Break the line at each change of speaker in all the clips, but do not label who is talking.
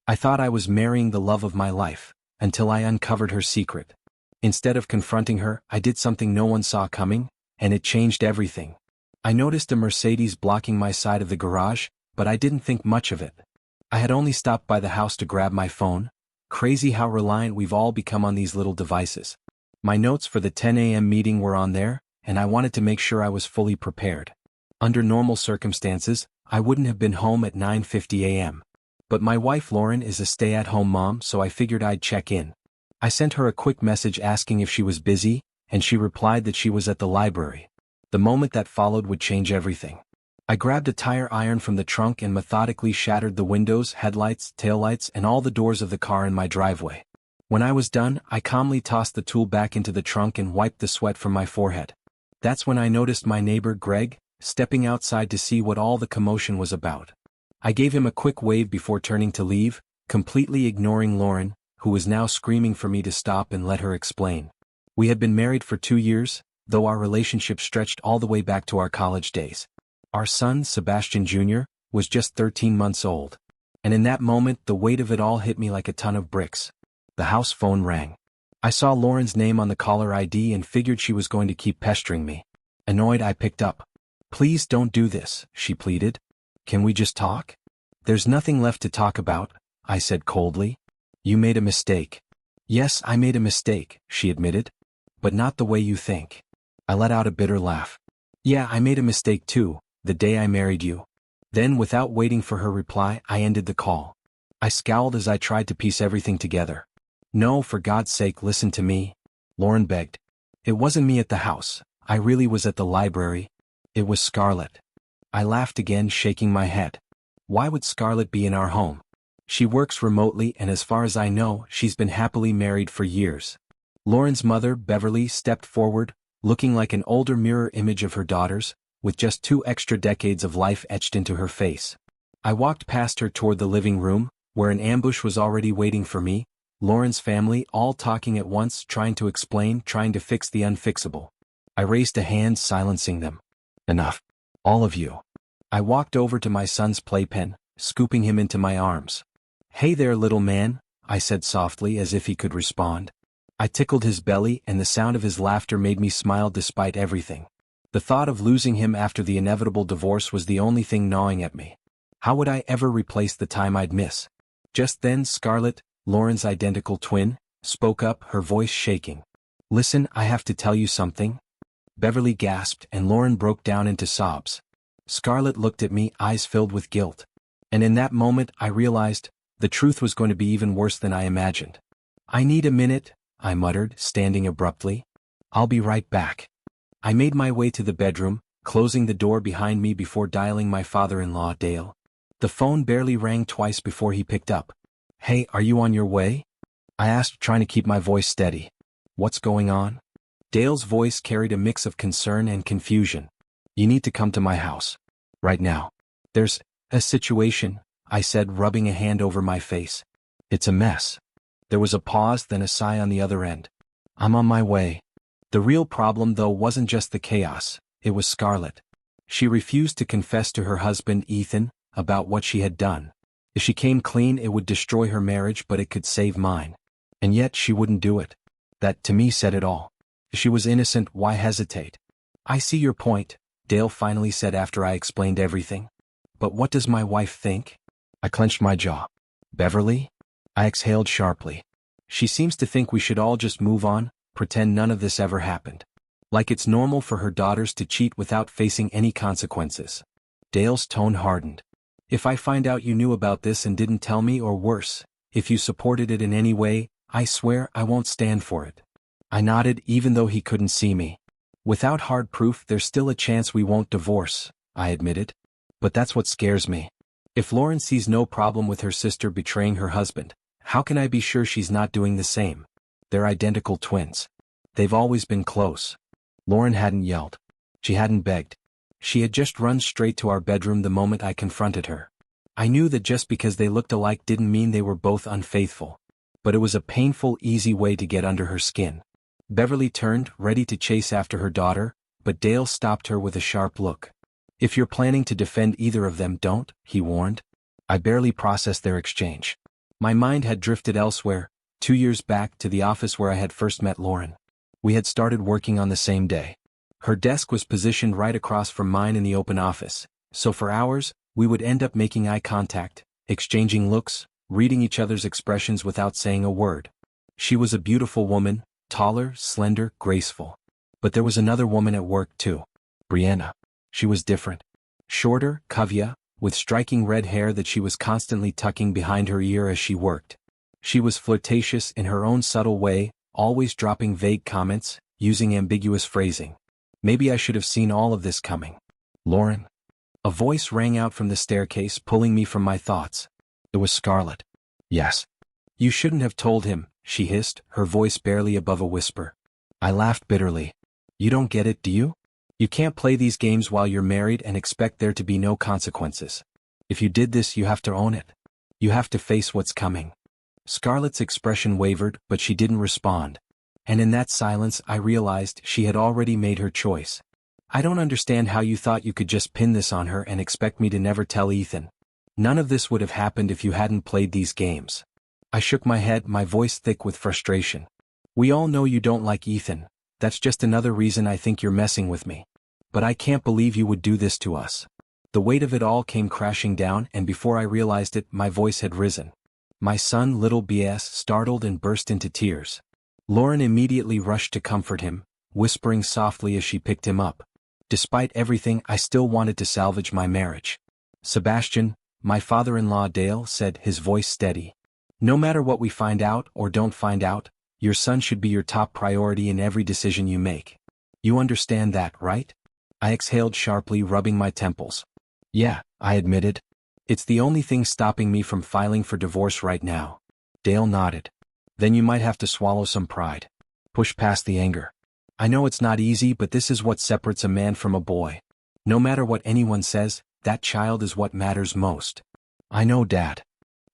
I thought I was marrying the love of my life, until I uncovered her secret. Instead of confronting her, I did something no one saw coming, and it changed everything. I noticed a Mercedes blocking my side of the garage, but I didn't think much of it. I had only stopped by the house to grab my phone. Crazy how reliant we've all become on these little devices. My notes for the 10 a.m. meeting were on there, and I wanted to make sure I was fully prepared. Under normal circumstances, I wouldn't have been home at 9:50 a.m. But my wife Lauren is a stay-at-home mom, so I figured I'd check in. I sent her a quick message asking if she was busy, and she replied that she was at the library. The moment that followed would change everything. I grabbed a tire iron from the trunk and methodically shattered the windows, headlights, taillights, and all the doors of the car in my driveway. When I was done, I calmly tossed the tool back into the trunk and wiped the sweat from my forehead. That's when I noticed my neighbor Greg, stepping outside to see what all the commotion was about. I gave him a quick wave before turning to leave, completely ignoring Lauren, who was now screaming for me to stop and let her explain. We had been married for 2 years, though our relationship stretched all the way back to our college days. Our son, Sebastian Jr., was just 13 months old. And in that moment, the weight of it all hit me like a ton of bricks. The house phone rang. I saw Lauren's name on the caller ID and figured she was going to keep pestering me. Annoyed, I picked up. "Please don't do this," she pleaded. "Can we just talk?" "There's nothing left to talk about," I said coldly. "You made a mistake." "Yes, I made a mistake," she admitted. "But not the way you think." I let out a bitter laugh. "Yeah, I made a mistake too, the day I married you." Then, without waiting for her reply, I ended the call. I scowled as I tried to piece everything together. "No, for God's sake, listen to me," Lauren begged. "It wasn't me at the house. I really was at the library. It was Scarlett." I laughed again, shaking my head. "Why would Scarlett be in our home? She works remotely, and as far as I know, she's been happily married for years." Lauren's mother, Beverly, stepped forward, looking like an older mirror image of her daughters, with just 2 extra decades of life etched into her face. I walked past her toward the living room, where an ambush was already waiting for me, Lauren's family all talking at once, trying to explain, trying to fix the unfixable. I raised a hand, silencing them. "Enough. All of you." I walked over to my son's playpen, scooping him into my arms. "Hey there, little man," I said softly as if he could respond. I tickled his belly, and the sound of his laughter made me smile despite everything. The thought of losing him after the inevitable divorce was the only thing gnawing at me. How would I ever replace the time I'd miss? Just then Scarlett, Lauren's identical twin, spoke up, her voice shaking. "Listen, I have to tell you something." Beverly gasped, and Lauren broke down into sobs. Scarlett looked at me, eyes filled with guilt. And in that moment, I realized the truth was going to be even worse than I imagined. "I need a minute," I muttered, standing abruptly. "I'll be right back." I made my way to the bedroom, closing the door behind me before dialing my father-in-law, Dale. The phone barely rang twice before he picked up. "Hey, are you on your way?" I asked, trying to keep my voice steady. "What's going on?" Dale's voice carried a mix of concern and confusion. "You need to come to my house. Right now. There's a situation," I said, rubbing a hand over my face. "It's a mess." There was a pause, then a sigh on the other end. "I'm on my way." The real problem, though, wasn't just the chaos, it was Scarlett. She refused to confess to her husband, Ethan, about what she had done. If she came clean, it would destroy her marriage, but it could save mine. And yet she wouldn't do it. That, to me, said it all. If she was innocent, why hesitate? "I see your point," Dale finally said after I explained everything. "But what does my wife think?" I clenched my jaw. "Beverly?" I exhaled sharply. "She seems to think we should all just move on, pretend none of this ever happened. Like it's normal for her daughters to cheat without facing any consequences." Dale's tone hardened. "If I find out you knew about this and didn't tell me, or worse, if you supported it in any way, I swear I won't stand for it." I nodded, even though he couldn't see me. "Without hard proof, there's still a chance we won't divorce," I admitted. "But that's what scares me. If Lauren sees no problem with her sister betraying her husband, how can I be sure she's not doing the same? They're identical twins. They've always been close." Lauren hadn't yelled. She hadn't begged. She had just run straight to our bedroom the moment I confronted her. I knew that just because they looked alike didn't mean they were both unfaithful. But it was a painful, easy way to get under her skin. Beverly turned, ready to chase after her daughter, but Dale stopped her with a sharp look. "If you're planning to defend either of them, don't," he warned. I barely processed their exchange. My mind had drifted elsewhere, 2 years back to the office where I had first met Lauren. We had started working on the same day. Her desk was positioned right across from mine in the open office, so for hours, we would end up making eye contact, exchanging looks, reading each other's expressions without saying a word. She was a beautiful woman, taller, slender, graceful. But there was another woman at work too. Brianna. She was different. Shorter, Kavya, with striking red hair that she was constantly tucking behind her ear as she worked. She was flirtatious in her own subtle way, always dropping vague comments, using ambiguous phrasing. Maybe I should have seen all of this coming. Lauren. A voice rang out from the staircase, pulling me from my thoughts. It was Scarlett. Yes. You shouldn't have told him, she hissed, her voice barely above a whisper. I laughed bitterly. You don't get it, do you? You can't play these games while you're married and expect there to be no consequences. If you did this, you have to own it. You have to face what's coming. Scarlett's expression wavered, but she didn't respond. And in that silence I realized she had already made her choice. I don't understand how you thought you could just pin this on her and expect me to never tell Ethan. None of this would have happened if you hadn't played these games. I shook my head, my voice thick with frustration. We all know you don't like Ethan. That's just another reason I think you're messing with me. But I can't believe you would do this to us. The weight of it all came crashing down, and before I realized it, my voice had risen. My son, little BS, startled and burst into tears. Lauren immediately rushed to comfort him, whispering softly as she picked him up. Despite everything, I still wanted to salvage my marriage. Sebastian, my father-in-law Dale said, his voice steady. No matter what we find out or don't find out, your son should be your top priority in every decision you make. You understand that, right? I exhaled sharply, rubbing my temples. Yeah, I admitted. It's the only thing stopping me from filing for divorce right now. Dale nodded. Then you might have to swallow some pride. Push past the anger. I know it's not easy, but this is what separates a man from a boy. No matter what anyone says, that child is what matters most. I know, Dad.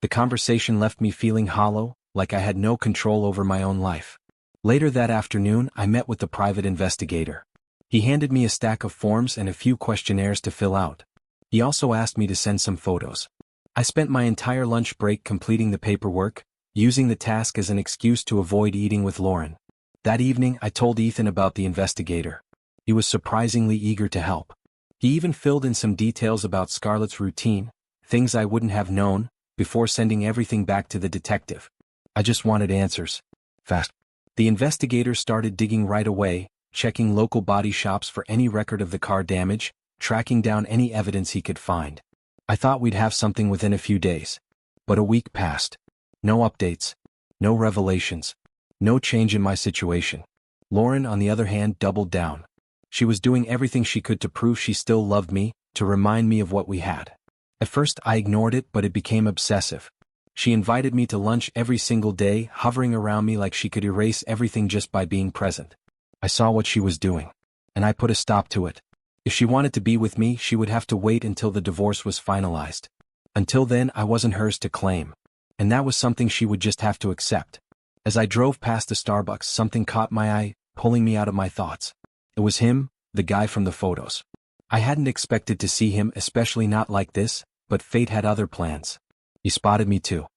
The conversation left me feeling hollow, like I had no control over my own life. Later that afternoon, I met with the private investigator. He handed me a stack of forms and a few questionnaires to fill out. He also asked me to send some photos. I spent my entire lunch break completing the paperwork, using the task as an excuse to avoid eating with Lauren. That evening, I told Ethan about the investigator. He was surprisingly eager to help. He even filled in some details about Scarlett's routine, things I wouldn't have known, before sending everything back to the detective. I just wanted answers. Fast. The investigator started digging right away, checking local body shops for any record of the car damage, tracking down any evidence he could find. I thought we'd have something within a few days. But a week passed. No updates. No revelations. No change in my situation. Lauren, on the other hand, doubled down. She was doing everything she could to prove she still loved me, to remind me of what we had. At first I ignored it, but it became obsessive. She invited me to lunch every single day, hovering around me like she could erase everything just by being present. I saw what she was doing. And I put a stop to it. If she wanted to be with me, she would have to wait until the divorce was finalized. Until then, I wasn't hers to claim. And that was something she would just have to accept. As I drove past the Starbucks, something caught my eye, pulling me out of my thoughts. It was him, the guy from the photos. I hadn't expected to see him, especially not like this, but fate had other plans. He spotted me too.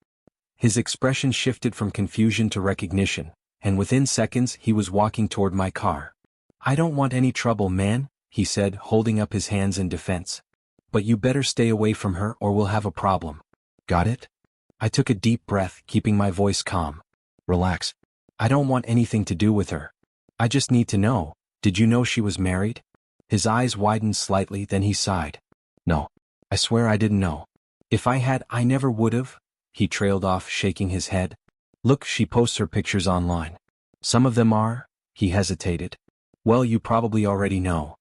His expression shifted from confusion to recognition, and within seconds he was walking toward my car. I don't want any trouble, man, he said, holding up his hands in defense. But you better stay away from her or we'll have a problem. Got it? I took a deep breath, keeping my voice calm. Relax. I don't want anything to do with her. I just need to know, did you know she was married? His eyes widened slightly, then he sighed. No. I swear I didn't know. If I had, I never would have, he trailed off, shaking his head. Look, she posts her pictures online. Some of them are, he hesitated. Well, you probably already know.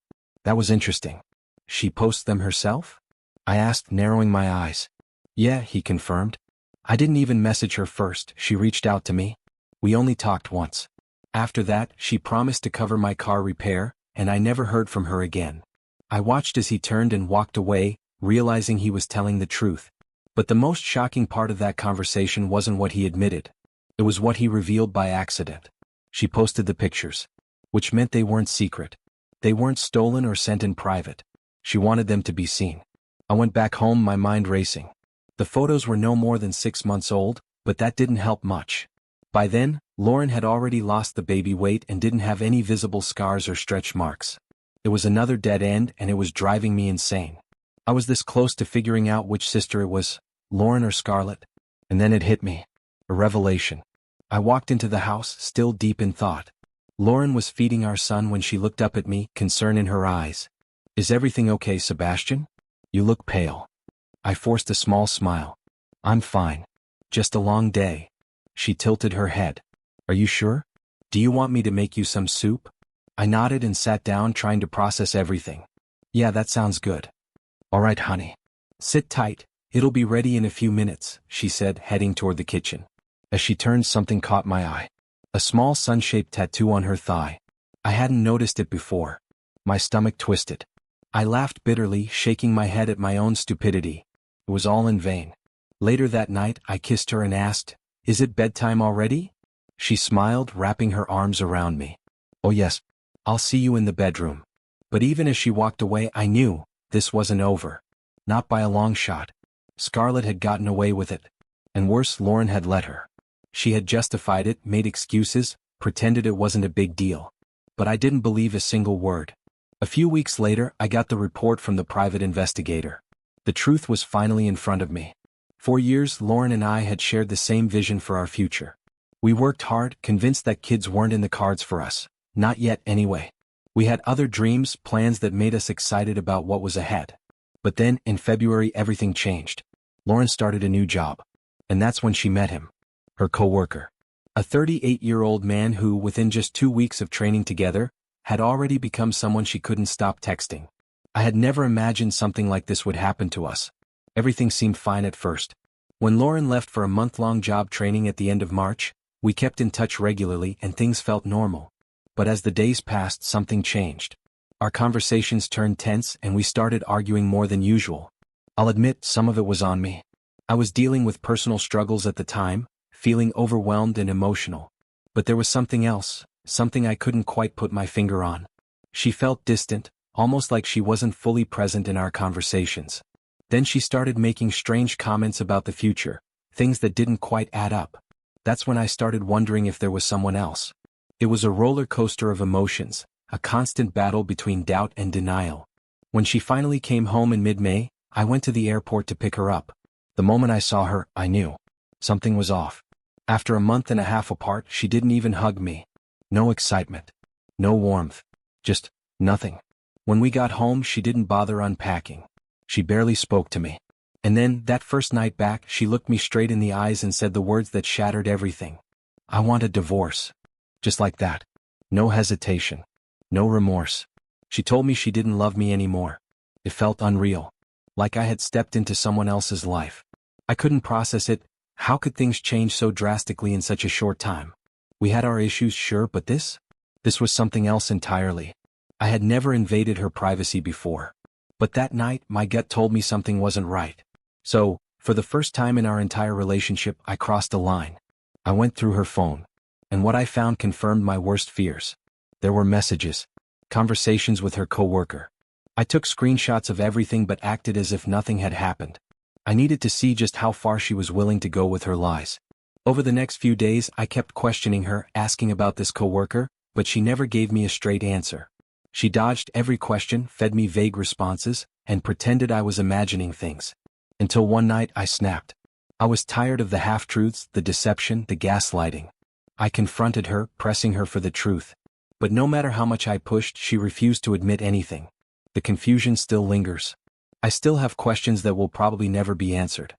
That was interesting. She posts them herself? I asked, narrowing my eyes. Yeah, he confirmed. I didn't even message her first, she reached out to me. We only talked once. After that, she promised to cover my car repair, and I never heard from her again. I watched as he turned and walked away, realizing he was telling the truth. But the most shocking part of that conversation wasn't what he admitted. It was what he revealed by accident. She posted the pictures. Which meant they weren't secret. They weren't stolen or sent in private. She wanted them to be seen. I went back home, my mind racing. The photos were no more than 6 months old, But that didn't help much. By then, Lauren had already lost the baby weight and didn't have any visible scars or stretch marks. It was another dead end, and it was driving me insane. I was this close to figuring out which sister it was, Lauren or Scarlett. And then it hit me. A revelation. I walked into the house, still deep in thought. Lauren was feeding our son when she looked up at me, concern in her eyes. "Is everything okay, Sebastian? You look pale." I forced a small smile. "I'm fine. Just a long day." She tilted her head. "Are you sure? Do you want me to make you some soup?" I nodded and sat down, trying to process everything. "Yeah, that sounds good." "All right, honey. Sit tight. It'll be ready in a few minutes," she said, heading toward the kitchen. As she turned, something caught my eye. A small sun-shaped tattoo on her thigh. I hadn't noticed it before. My stomach twisted. I laughed bitterly, shaking my head at my own stupidity. It was all in vain. Later that night, I kissed her and asked, "Is it bedtime already?" She smiled, wrapping her arms around me. "Oh yes. I'll see you in the bedroom." But even as she walked away, I knew this wasn't over. Not by a long shot. Scarlett had gotten away with it. And worse, Lauren had let her. She had justified it, made excuses, pretended it wasn't a big deal. But I didn't believe a single word. A few weeks later, I got the report from the private investigator. The truth was finally in front of me. For years, Lauren and I had shared the same vision for our future. We worked hard, convinced that kids weren't in the cards for us. Not yet, anyway. We had other dreams, plans that made us excited about what was ahead. But then, in February, everything changed. Lauren started a new job. And that's when she met him. Her co-worker. A 38-year-old man who, within just 2 weeks of training together, had already become someone she couldn't stop texting. I had never imagined something like this would happen to us. Everything seemed fine at first. When Lauren left for a month-long job training at the end of March, we kept in touch regularly and things felt normal. But as the days passed, something changed. Our conversations turned tense and we started arguing more than usual. I'll admit, some of it was on me. I was dealing with personal struggles at the time, feeling overwhelmed and emotional. But there was something else, something I couldn't quite put my finger on. She felt distant, almost like she wasn't fully present in our conversations. Then she started making strange comments about the future, things that didn't quite add up. That's when I started wondering if there was someone else. It was a roller coaster of emotions, a constant battle between doubt and denial. When she finally came home in mid-May, I went to the airport to pick her up. The moment I saw her, I knew. Something was off. After a month and a half apart, she didn't even hug me. No excitement. No warmth. Just nothing. When we got home, she didn't bother unpacking. She barely spoke to me. And then, that first night back, she looked me straight in the eyes and said the words that shattered everything. "I want a divorce." Just like that. No hesitation. No remorse. She told me she didn't love me anymore. It felt unreal. Like I had stepped into someone else's life. I couldn't process it. How could things change so drastically in such a short time? We had our issues, sure, but this? This was something else entirely. I had never invaded her privacy before. But that night, my gut told me something wasn't right. So, for the first time in our entire relationship, I crossed a line. I went through her phone. And what I found confirmed my worst fears. There were messages. Conversations with her co-worker. I took screenshots of everything but acted as if nothing had happened. I needed to see just how far she was willing to go with her lies. Over the next few days, I kept questioning her, asking about this co-worker, but she never gave me a straight answer. She dodged every question, fed me vague responses, and pretended I was imagining things. Until one night I snapped. I was tired of the half-truths, the deception, the gaslighting. I confronted her, pressing her for the truth. But no matter how much I pushed, she refused to admit anything. The confusion still lingers. I still have questions that will probably never be answered.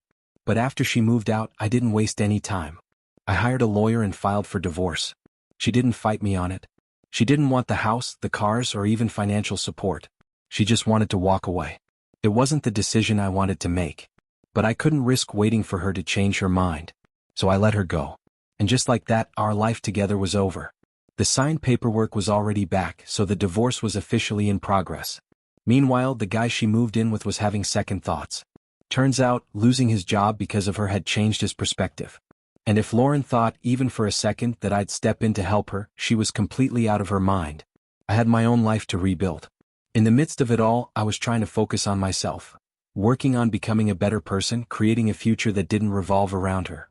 But after she moved out, I didn't waste any time. I hired a lawyer and filed for divorce. She didn't fight me on it. She didn't want the house, the cars, or even financial support. She just wanted to walk away. It wasn't the decision I wanted to make. But I couldn't risk waiting for her to change her mind. So I let her go. And just like that, our life together was over. The signed paperwork was already back, so the divorce was officially in progress. Meanwhile, the guy she moved in with was having second thoughts. Turns out, losing his job because of her had changed his perspective. And if Lauren thought, even for a second, that I'd step in to help her, she was completely out of her mind. I had my own life to rebuild. In the midst of it all, I was trying to focus on myself. Working on becoming a better person, creating a future that didn't revolve around her.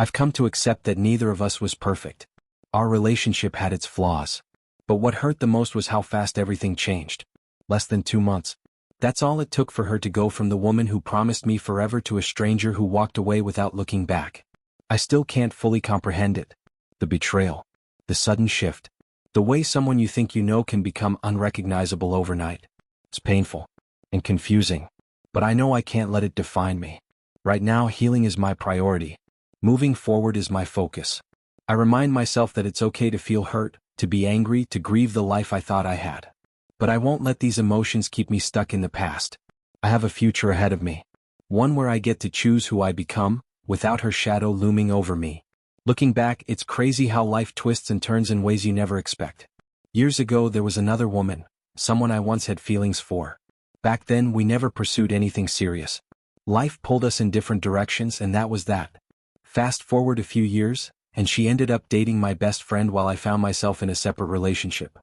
I've come to accept that neither of us was perfect. Our relationship had its flaws. But what hurt the most was how fast everything changed. Less than 2 months. That's all it took for her to go from the woman who promised me forever to a stranger who walked away without looking back. I still can't fully comprehend it. The betrayal. The sudden shift. The way someone you think you know can become unrecognizable overnight. It's painful. And confusing. But I know I can't let it define me. Right now, healing is my priority. Moving forward is my focus. I remind myself that it's okay to feel hurt, to be angry, to grieve the life I thought I had. But I won't let these emotions keep me stuck in the past. I have a future ahead of me. One where I get to choose who I become, without her shadow looming over me. Looking back, it's crazy how life twists and turns in ways you never expect. Years ago there was another woman, someone I once had feelings for. Back then we never pursued anything serious. Life pulled us in different directions and that was that. Fast forward a few years, and she ended up dating my best friend while I found myself in a separate relationship.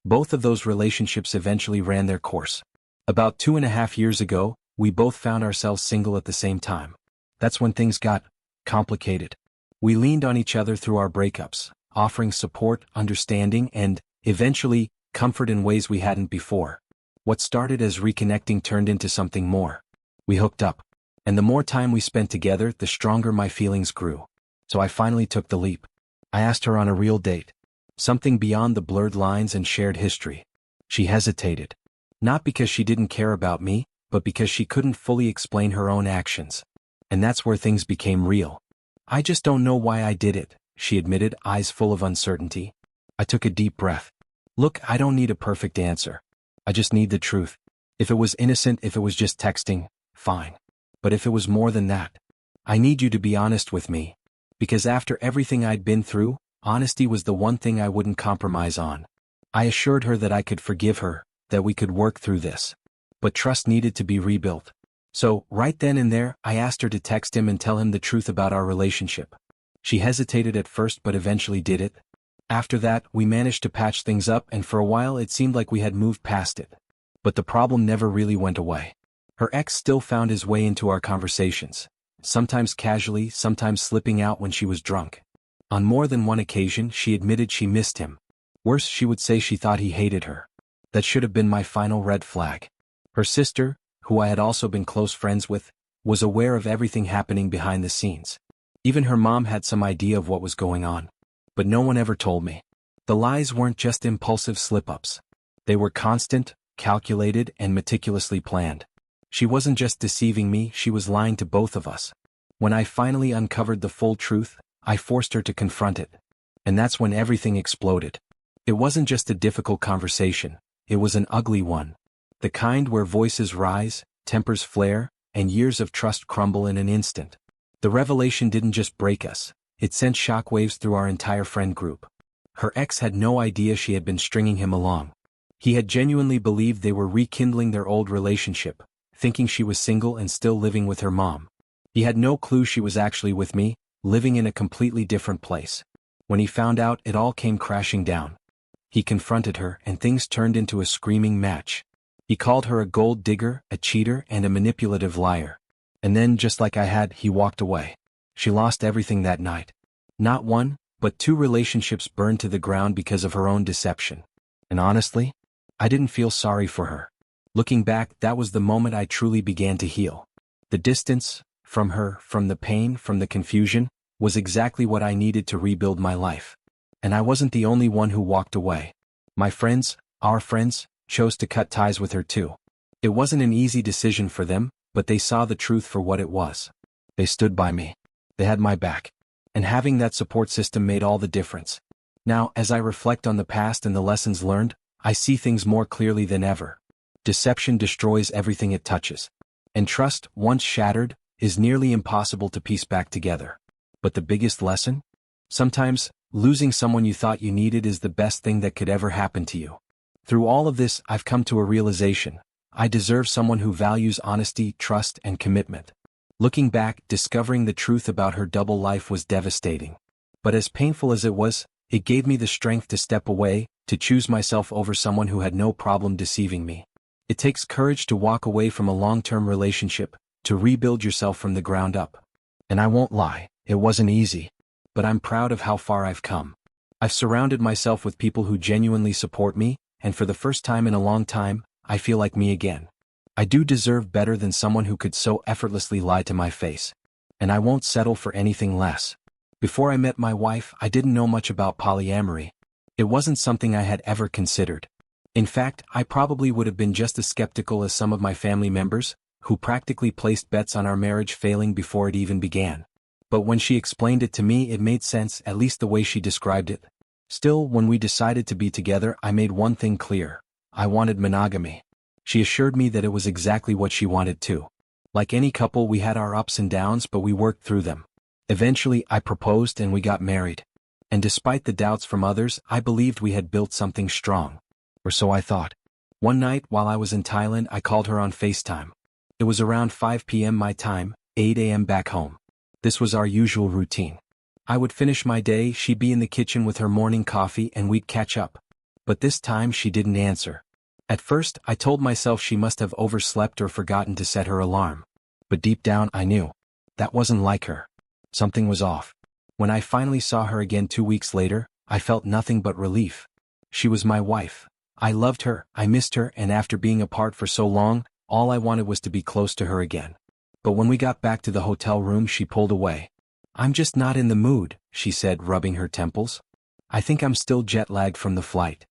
Both of those relationships eventually ran their course. About 2.5 years ago, we both found ourselves single at the same time. That's when things got complicated. We leaned on each other through our breakups, offering support, understanding, and, eventually, comfort in ways we hadn't before. What started as reconnecting turned into something more. We hooked up. And the more time we spent together, the stronger my feelings grew. So I finally took the leap. I asked her on a real date. Something beyond the blurred lines and shared history. She hesitated. Not because she didn't care about me, but because she couldn't fully explain her own actions. And that's where things became real. I just don't know why I did it, she admitted, eyes full of uncertainty. I took a deep breath. Look, I don't need a perfect answer. I just need the truth. If it was innocent, if it was just texting, fine. But if it was more than that, I need you to be honest with me. Because after everything I'd been through, honesty was the one thing I wouldn't compromise on. I assured her that I could forgive her, that we could work through this. But trust needed to be rebuilt. So, right then and there, I asked her to text him and tell him the truth about our relationship. She hesitated at first but eventually did it. After that, we managed to patch things up and for a while it seemed like we had moved past it. But the problem never really went away. Her ex still found his way into our conversations. Sometimes casually, sometimes slipping out when she was drunk. On more than one occasion, she admitted she missed him. Worse, she would say she thought he hated her. That should have been my final red flag. Her sister, who I had also been close friends with, was aware of everything happening behind the scenes. Even her mom had some idea of what was going on. But no one ever told me. The lies weren't just impulsive slip-ups. They were constant, calculated, and meticulously planned. She wasn't just deceiving me, she was lying to both of us. When I finally uncovered the full truth, I forced her to confront it. And that's when everything exploded. It wasn't just a difficult conversation, it was an ugly one. The kind where voices rise, tempers flare, and years of trust crumble in an instant. The revelation didn't just break us, it sent shockwaves through our entire friend group. Her ex had no idea she had been stringing him along. He had genuinely believed they were rekindling their old relationship, thinking she was single and still living with her mom. He had no clue she was actually with me, living in a completely different place. When he found out, it all came crashing down. He confronted her and things turned into a screaming match. He called her a gold digger, a cheater, and a manipulative liar. And then, just like I had, he walked away. She lost everything that night. Not one, but 2 relationships burned to the ground because of her own deception. And honestly, I didn't feel sorry for her. Looking back, that was the moment I truly began to heal. The distance, from her, from the pain, from the confusion, was exactly what I needed to rebuild my life. And I wasn't the only one who walked away. My friends, our friends, chose to cut ties with her too. It wasn't an easy decision for them, but they saw the truth for what it was. They stood by me. They had my back. And having that support system made all the difference. Now, as I reflect on the past and the lessons learned, I see things more clearly than ever. Deception destroys everything it touches. And trust, once shattered, is nearly impossible to piece back together. But the biggest lesson? Sometimes, losing someone you thought you needed is the best thing that could ever happen to you. Through all of this, I've come to a realization. I deserve someone who values honesty, trust, and commitment. Looking back, discovering the truth about her double life was devastating. But as painful as it was, it gave me the strength to step away, to choose myself over someone who had no problem deceiving me. It takes courage to walk away from a long-term relationship, to rebuild yourself from the ground up. And I won't lie, It wasn't easy. But I'm proud of how far I've come. I've surrounded myself with people who genuinely support me, and for the first time in a long time, I feel like me again. I do deserve better than someone who could so effortlessly lie to my face. And I won't settle for anything less. Before I met my wife, I didn't know much about polyamory. It wasn't something I had ever considered. In fact, I probably would have been just as skeptical as some of my family members, who practically placed bets on our marriage failing before it even began. But when she explained it to me, it made sense, at least the way she described it. Still, when we decided to be together, I made one thing clear. I wanted monogamy. She assured me that it was exactly what she wanted too. Like any couple, we had our ups and downs, but we worked through them. Eventually, I proposed and we got married. And despite the doubts from others, I believed we had built something strong. Or so I thought. One night, while I was in Thailand, I called her on FaceTime. It was around 5 p.m. my time, 8 a.m. back home. This was our usual routine. I would finish my day, she'd be in the kitchen with her morning coffee, and we'd catch up. But this time she didn't answer. At first, I told myself she must have overslept or forgotten to set her alarm. But deep down, I knew. That wasn't like her. Something was off. When I finally saw her again 2 weeks later, I felt nothing but relief. She was my wife. I loved her, I missed her, and after being apart for so long, all I wanted was to be close to her again. But when we got back to the hotel room, she pulled away. "I'm just not in the mood," she said, rubbing her temples. "I think I'm still jet-lagged from the flight."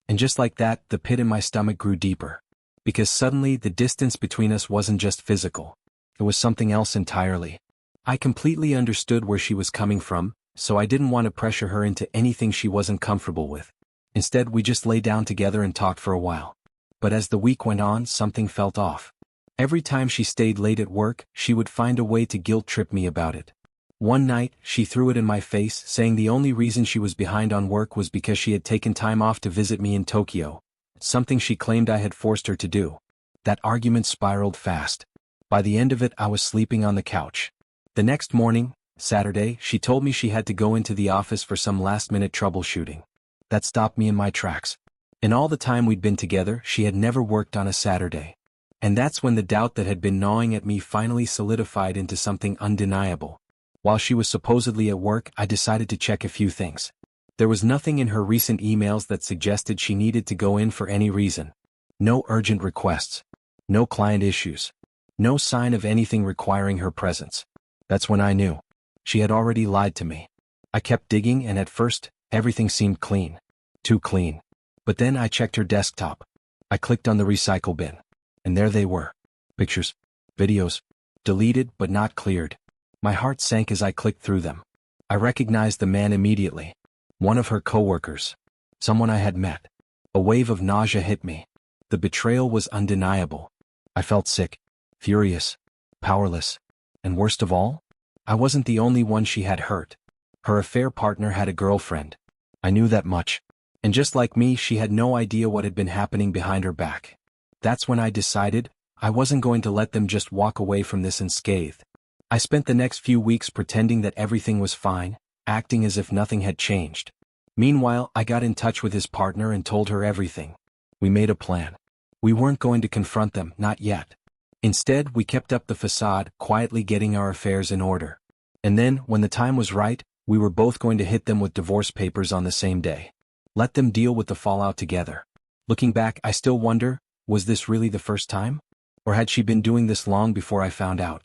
And just like that, the pit in my stomach grew deeper. Because suddenly, the distance between us wasn't just physical. It was something else entirely. I completely understood where she was coming from, so I didn't want to pressure her into anything she wasn't comfortable with. Instead, we just lay down together and talked for a while. But as the week went on, something felt off. Every time she stayed late at work, she would find a way to guilt-trip me about it. One night, she threw it in my face, saying the only reason she was behind on work was because she had taken time off to visit me in Tokyo, something she claimed I had forced her to do. That argument spiraled fast. By the end of it, I was sleeping on the couch. The next morning, Saturday, she told me she had to go into the office for some last-minute troubleshooting. That stopped me in my tracks. In all the time we'd been together, she had never worked on a Saturday. And that's when the doubt that had been gnawing at me finally solidified into something undeniable. While she was supposedly at work, I decided to check a few things. There was nothing in her recent emails that suggested she needed to go in for any reason. No urgent requests. No client issues. No sign of anything requiring her presence. That's when I knew. She had already lied to me. I kept digging, and at first, everything seemed clean. Too clean. But then I checked her desktop. I clicked on the recycle bin. And there they were. Pictures. Videos. Deleted but not cleared. My heart sank as I clicked through them. I recognized the man immediately. One of her coworkers. Someone I had met. A wave of nausea hit me. The betrayal was undeniable. I felt sick. Furious. Powerless. And worst of all, I wasn't the only one she had hurt. Her affair partner had a girlfriend. I knew that much. And just like me, she had no idea what had been happening behind her back. That's when I decided I wasn't going to let them just walk away from this unscathed. I spent the next few weeks pretending that everything was fine, acting as if nothing had changed. Meanwhile, I got in touch with his partner and told her everything. We made a plan. We weren't going to confront them, not yet. Instead, we kept up the facade, quietly getting our affairs in order. And then, when the time was right, we were both going to hit them with divorce papers on the same day. Let them deal with the fallout together. Looking back, I still wonder, was this really the first time? Or had she been doing this long before I found out?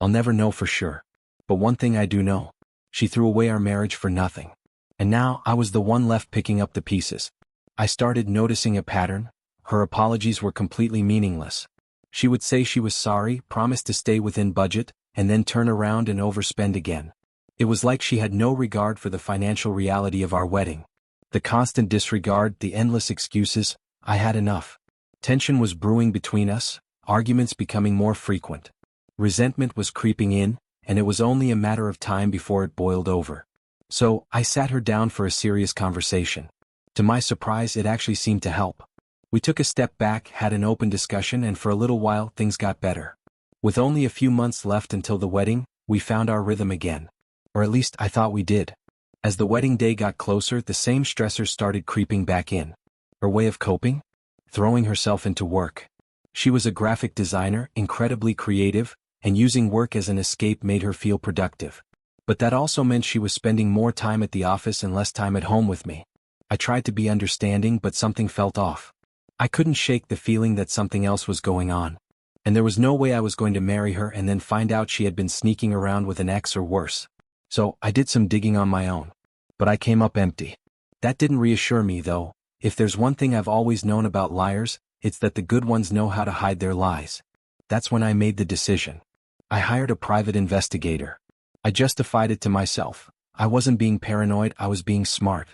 I'll never know for sure. But one thing I do know. She threw away our marriage for nothing. And now, I was the one left picking up the pieces. I started noticing a pattern. Her apologies were completely meaningless. She would say she was sorry, promise to stay within budget, and then turn around and overspend again. It was like she had no regard for the financial reality of our wedding. The constant disregard, the endless excuses, I had enough. Tension was brewing between us, arguments becoming more frequent. Resentment was creeping in, and it was only a matter of time before it boiled over. So, I sat her down for a serious conversation. To my surprise, it actually seemed to help. We took a step back, had an open discussion, and for a little while, things got better. With only a few months left until the wedding, we found our rhythm again. Or at least I thought we did. As the wedding day got closer, the same stressors started creeping back in. Her way of coping? Throwing herself into work. She was a graphic designer, incredibly creative, and using work as an escape made her feel productive. But that also meant she was spending more time at the office and less time at home with me. I tried to be understanding, but something felt off. I couldn't shake the feeling that something else was going on. And there was no way I was going to marry her and then find out she had been sneaking around with an ex or worse. So, I did some digging on my own. But I came up empty. That didn't reassure me, though. If there's one thing I've always known about liars, it's that the good ones know how to hide their lies. That's when I made the decision. I hired a private investigator. I justified it to myself. I wasn't being paranoid, I was being smart.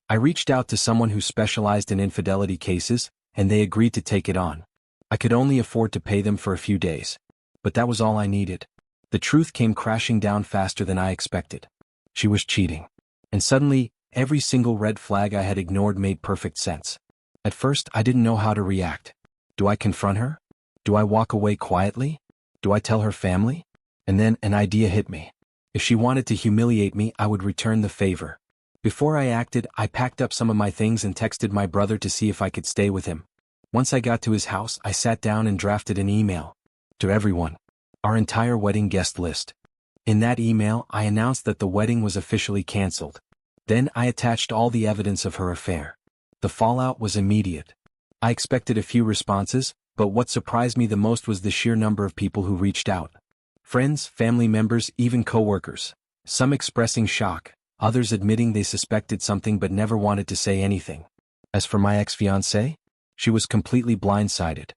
I reached out to someone who specialized in infidelity cases, and they agreed to take it on. I could only afford to pay them for a few days. But that was all I needed. The truth came crashing down faster than I expected. She was cheating. And suddenly, every single red flag I had ignored made perfect sense. At first, I didn't know how to react. Do I confront her? Do I walk away quietly? Do I tell her family? And then an idea hit me. If she wanted to humiliate me, I would return the favor. Before I acted, I packed up some of my things and texted my brother to see if I could stay with him. Once I got to his house, I sat down and drafted an email. To everyone. Our entire wedding guest list. In that email, I announced that the wedding was officially canceled. Then I attached all the evidence of her affair. The fallout was immediate. I expected a few responses, but what surprised me the most was the sheer number of people who reached out. Friends, family members, even coworkers. Some expressing shock, others admitting they suspected something but never wanted to say anything. As for my ex-fiancée, she was completely blindsided.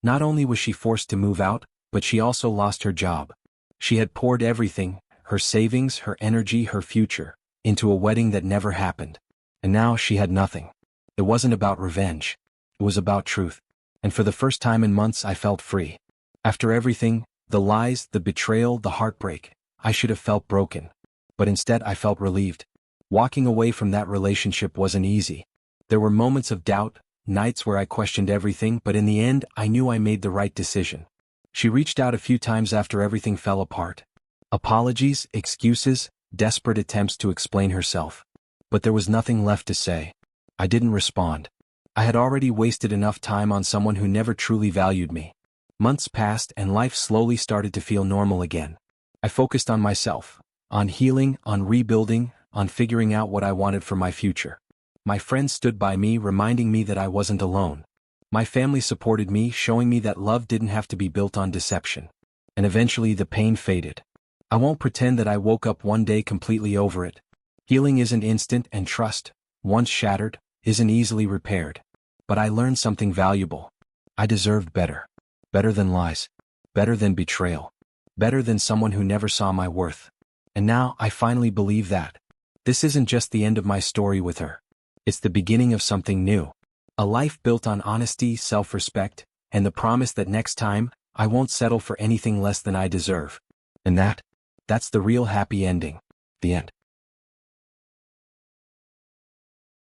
Not only was she forced to move out, but she also lost her job. She had poured everything, her savings, her energy, her future, into a wedding that never happened. And now she had nothing. It wasn't about revenge. It was about truth. And for the first time in months I felt free. After everything, the lies, the betrayal, the heartbreak, I should have felt broken. But instead I felt relieved. Walking away from that relationship wasn't easy. There were moments of doubt, nights where I questioned everything, but in the end I knew I made the right decision. She reached out a few times after everything fell apart. Apologies, excuses, desperate attempts to explain herself. But there was nothing left to say. I didn't respond. I had already wasted enough time on someone who never truly valued me. Months passed and life slowly started to feel normal again. I focused on myself, on healing, on rebuilding, on figuring out what I wanted for my future. My friends stood by me, reminding me that I wasn't alone. My family supported me, showing me that love didn't have to be built on deception. And eventually the pain faded. I won't pretend that I woke up one day completely over it. Healing isn't instant, and trust, once shattered, isn't easily repaired. But I learned something valuable. I deserved better. Better than lies. Better than betrayal. Better than someone who never saw my worth. And now I finally believe that. This isn't just the end of my story with her. It's the beginning of something new. A life built on honesty, self-respect, and the promise that next time, I won't settle for anything less than I deserve. And that's the real happy ending. The end.